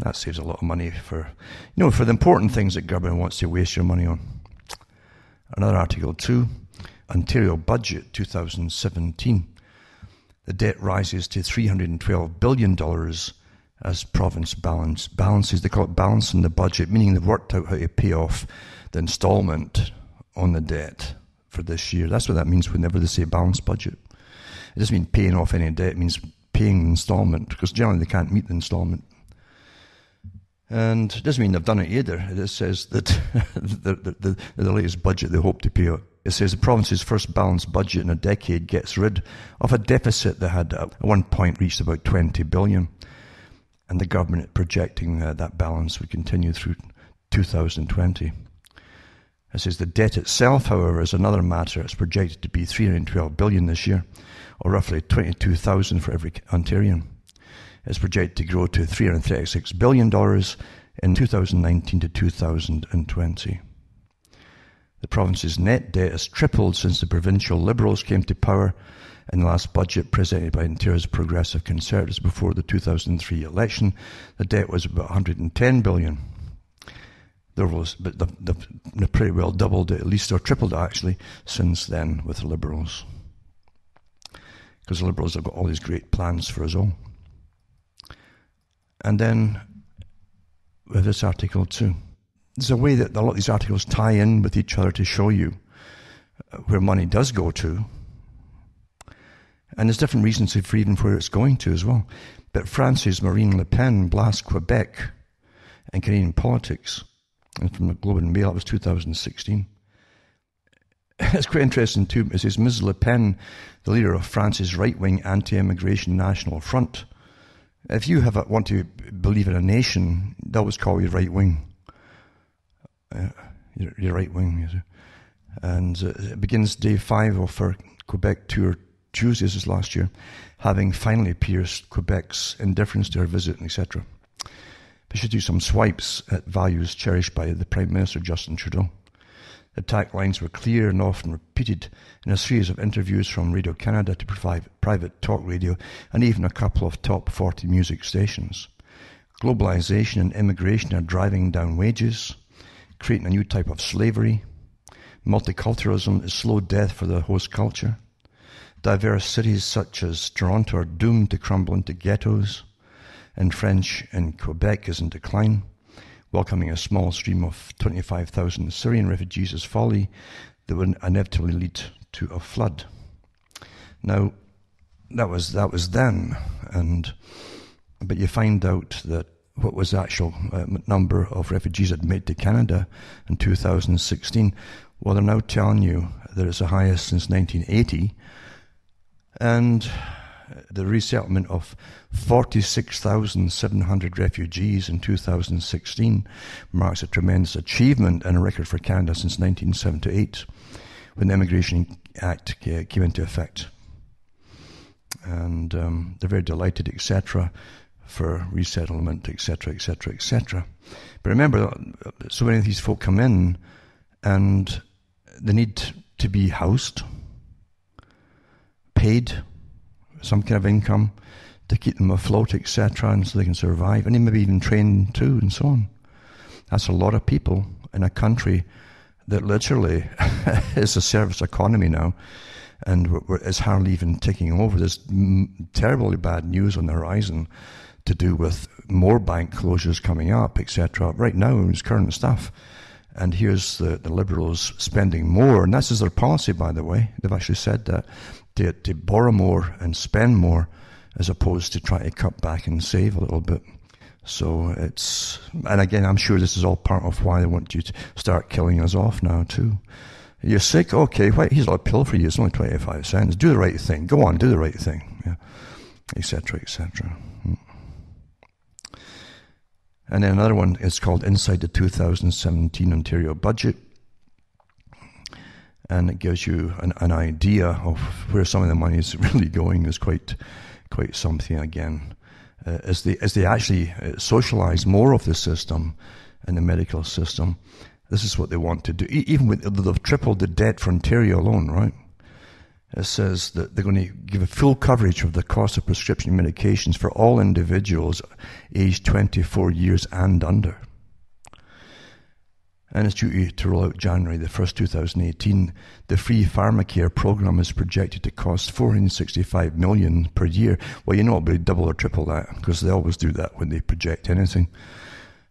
that saves a lot of money for the important things that government wants to waste your money on. Another article too, Ontario budget 2017. The debt rises to $312 billion as province balances. They call it balancing the budget, meaning they've worked out how to pay off the installment on the debt for this year. That's what that means whenever they say balanced budget. It doesn't mean paying off any debt, it means paying the installment, because generally they can't meet the installment. And it doesn't mean they've done it either. It just says that the latest budget they hope to pay out. It says the province's first balanced budget in a decade gets rid of a deficit that had at one point reached about $20 billion. And the government projecting that balance would continue through 2020. It says the debt itself, however, is another matter. It's projected to be $312 billion this year, or roughly $22,000 for every Ontarian. It's projected to grow to $336 billion in 2019 to 2020. The province's net debt has tripled since the provincial Liberals came to power in the last budget presented by Ontario's Progressive Conservatives before the 2003 election. The debt was about $110 billion. But they've pretty well doubled it, at least, or tripled it actually, since then with the Liberals. Because the Liberals have got all these great plans for us all. And then with this article too. There's a way that a lot of these articles tie in with each other to show you where money does go to. And there's different reasons for even where it's going to as well. But France's Marine Le Pen blasts Quebec and Canadian politics. And from the Globe and Mail, it was 2016. It's quite interesting too. It says Ms. Le Pen, the leader of France's right-wing anti-immigration National Front. If you want to believe in a nation, they always call you right-wing. You're right-wing. And it begins day 5 of her Quebec tour Tuesday, this is last year, having finally pierced Quebec's indifference to her visit, etc. They should do some swipes at values cherished by the Prime Minister Justin Trudeau. The taglines were clear and often repeated in a series of interviews from Radio Canada to private talk radio and even a couple of top 40 music stations. Globalization and immigration are driving down wages, creating a new type of slavery. Multiculturalism is slow death for the host culture. Diverse cities such as Toronto are doomed to crumble into ghettos. And French in Quebec is in decline. Welcoming a small stream of 25,000 Syrian refugees is folly that would inevitably lead to a flood. Now, that was then, but you find out that what was the actual number of refugees that made to Canada in 2016? Well, they're now telling you that it's the highest since 1980, and the resettlement of 46,700 refugees in 2016 marks a tremendous achievement and a record for Canada since 1978, when the Immigration Act came into effect. And they're very delighted, etc., for resettlement, etc., etc., etc. But remember, so many of these folk come in and they need to be housed, paid some kind of income to keep them afloat, etc., and so they can survive, and they maybe even train too, and so on. That's a lot of people in a country that literally is a service economy now, and is hardly even taking over. There's terribly bad news on the horizon to do with more bank closures coming up, etc. Right now, it's current stuff. And here's the Liberals spending more, and this is their policy, by the way. They've actually said that, to borrow more and spend more, as opposed to try to cut back and save a little bit. So and again, I'm sure this is all part of why they want you to start killing us off now too. You're sick? Okay, here's a little pill for you. It's only 25 cents. Do the right thing. Go on, do the right thing. Yeah, etc., etc. And then another one is called Inside the 2017 Ontario Budget. And it gives you an idea of where some of the money is really going. Is quite something again. As they actually socialize more of the system and the medical system, this is what they want to do. Even with they've tripled the debt for Ontario alone, right? It says that they're going to give a full coverage of the cost of prescription medications for all individuals aged 24 years and under. And it's due to roll out January the 1st, 2018. The free pharmacare program is projected to cost $465 million per year. Well, you know, it'll be double or triple that, because they always do that when they project anything.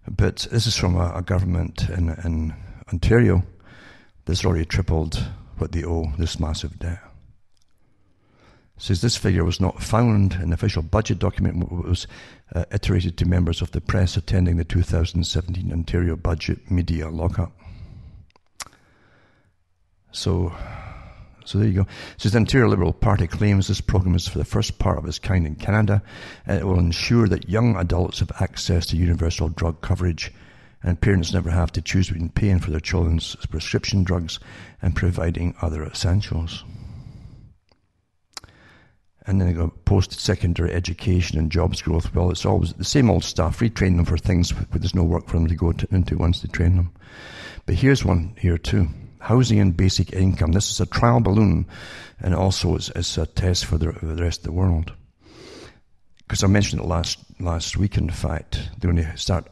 But this is from a government in Ontario that's already tripled what they owe, this massive debt. It says this figure was not found in the official budget document. It was iterated to members of the press attending the 2017 Ontario budget media lockup. So there you go. It says the Ontario Liberal Party claims this program is for the first part of its kind in Canada, and it will ensure that young adults have access to universal drug coverage, and parents never have to choose between paying for their children's prescription drugs and providing other essentials. And then they go post-secondary education and jobs growth. Well, it's always the same old stuff. Retrain them for things where there's no work for them to go into once they train them. But here's one here too. Housing and basic income. This is a trial balloon, and also it's a test for the rest of the world. Because I mentioned it last week, in fact. They're going to start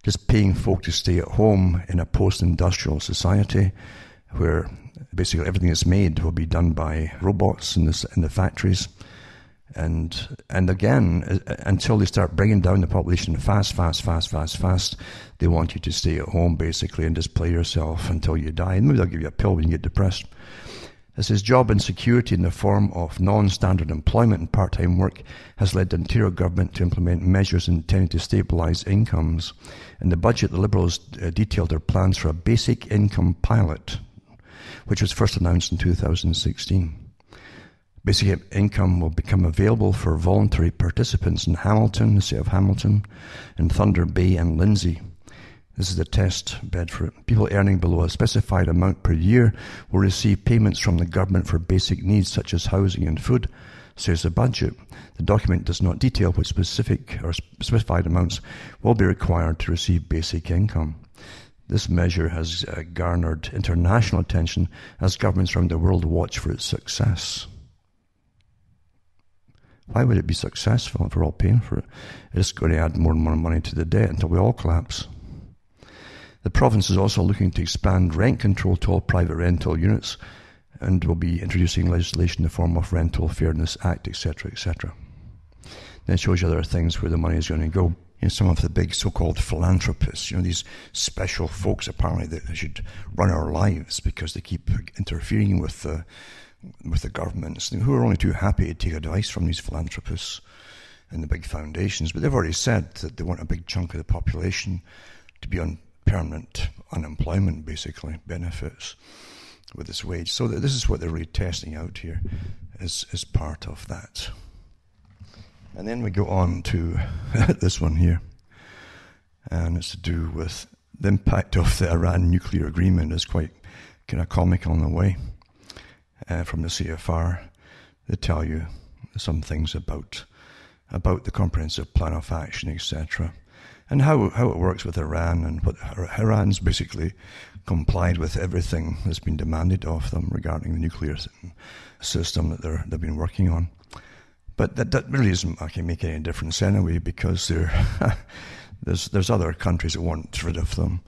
just paying folk to stay at home in a post-industrial society where basically everything that's made will be done by robots in the factories. And again, until they start bringing down the population fast, they want you to stay at home basically and just play yourself until you die. And maybe they'll give you a pill when you get depressed. It says job insecurity in the form of non-standard employment and part-time work has led the Ontario government to implement measures intended to stabilise incomes. In the budget, the Liberals detailed their plans for a basic income pilot, which was first announced in 2016. Basic income will become available for voluntary participants in Hamilton, the city of Hamilton, and Thunder Bay and Lindsay. This is the test bed for it. People earning below a specified amount per year will receive payments from the government for basic needs such as housing and food, says the budget. The document does not detail what specific or specified amounts will be required to receive basic income. This measure has garnered international attention as governments around the world watch for its success. Why would it be successful if we're all paying for it? It's going to add more and more money to the debt until we all collapse. The province is also looking to expand rent control to all private rental units and will be introducing legislation in the form of Rental Fairness Act, etc., etc. Then it shows you other things where the money is going to go. Some of the big so-called philanthropists, these special folks apparently that should run our lives because they keep interfering with the governments, who are only too happy to take advice from these philanthropists and the big foundations. But they've already said that they want a big chunk of the population to be on permanent unemployment, basically, benefits with this wage. So this is what they're really testing out here as part of that. And then we go on to this one here, and it's to do with the impact of the Iran nuclear agreement. Is quite kind of comical in a way. From the CFR, they tell you some things about the comprehensive plan of action, etc., and how it works with Iran, and what Iran's basically complied with everything that's been demanded of them regarding the nuclear system that they've been working on. But that really doesn't actually make any difference anyway, because there's other countries that want rid of them,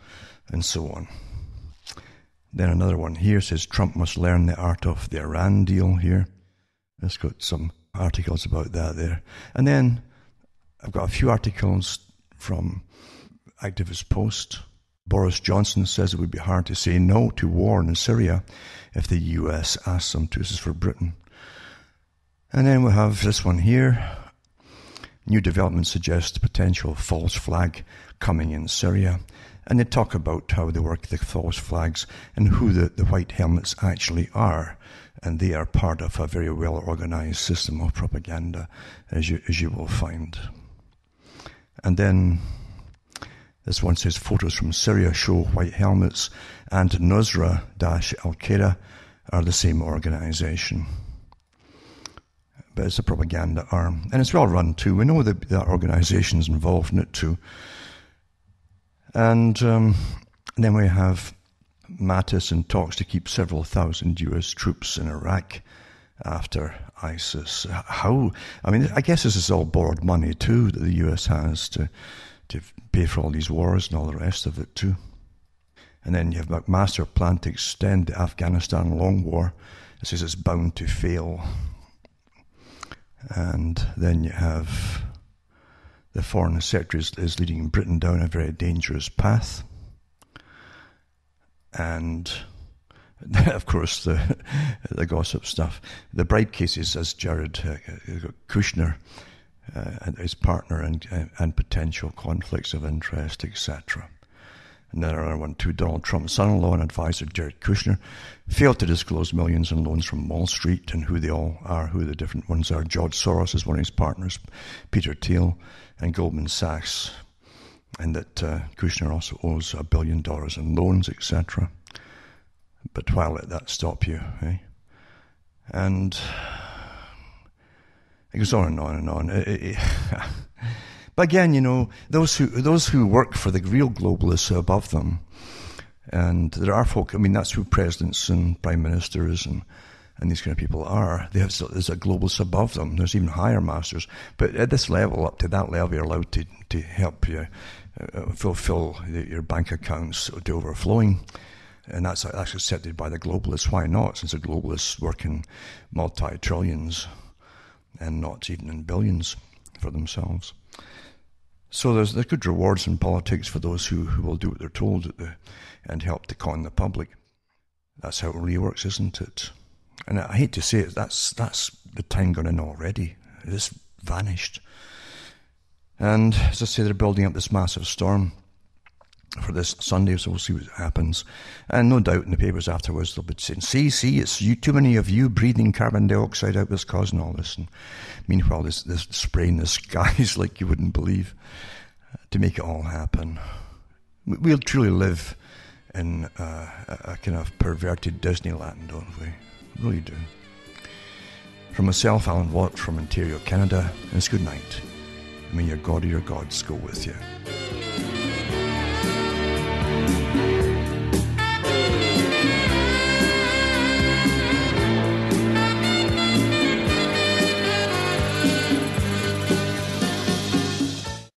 and so on. Then another one here says Trump must learn the art of the Iran deal here. It's got some articles about that there. And then I've got a few articles from Activist Post. Boris Johnson says it would be hard to say no to war in Syria if the US asks them to. This is for Britain. And then we have this one here. New developments suggest potential false flag coming in Syria. And they talk about how they work the false flags and who the white helmets actually are. And they are part of a very well-organized system of propaganda, as you will find. And then This one says photos from Syria show white helmets and Nusra-Al-Qaeda are the same organisation. But it's a propaganda arm. And it's well run too. We know that organisation's involved in it too. And then we have Mattis in talks to keep several thousand US troops in Iraq after ISIS. How? I mean, I guess this is all borrowed money too that the US has to pay for all these wars and all the rest of it too. And then you have McMaster plan to extend the Afghanistan long war. It says it's bound to fail. And then you have the Foreign Secretary is leading Britain down a very dangerous path. And of course, the gossip stuff. The bribe cases, as Jared Kushner and his partner, and potential conflicts of interest, etc. And then another one too. Donald Trump's son-in-law and advisor Jared Kushner failed to disclose millions in loans from Wall Street and who they all are, who the different ones are. George Soros is one of his partners, Peter Thiel, and Goldman Sachs, and that Kushner also owes $1 billion in loans, etc. But why let that stop you, eh? And it goes on and on and on. But again, you know, those who work for the real globalists are above them. And there are folk, I mean, that's who presidents and prime ministers and these kind of people are. There's a globalist above them. There's even higher masters. But at this level, up to that level, you're allowed to help you fulfill your bank accounts to overflowing. And that's actually accepted by the globalists. Why not? Since the globalists work in multi-trillions and not even in billions for themselves. So there's good rewards in politics for those who will do what they're told and help to con the public. That's how it really works, isn't it? And I hate to say it, that's the time gone in already. It's vanished. And as I say, they're building up this massive storm for this Sunday, so we'll see what happens. And no doubt in the papers afterwards they'll be saying, see, it's you, too many of you breathing carbon dioxide out that's causing all this. And meanwhile, this spray in the skies like you wouldn't believe to make it all happen. We'll truly live in a kind of perverted Disneyland, don't we? We really do. From myself, Alan Watt from Ontario, Canada, and it's good night. May your God or your gods go with you.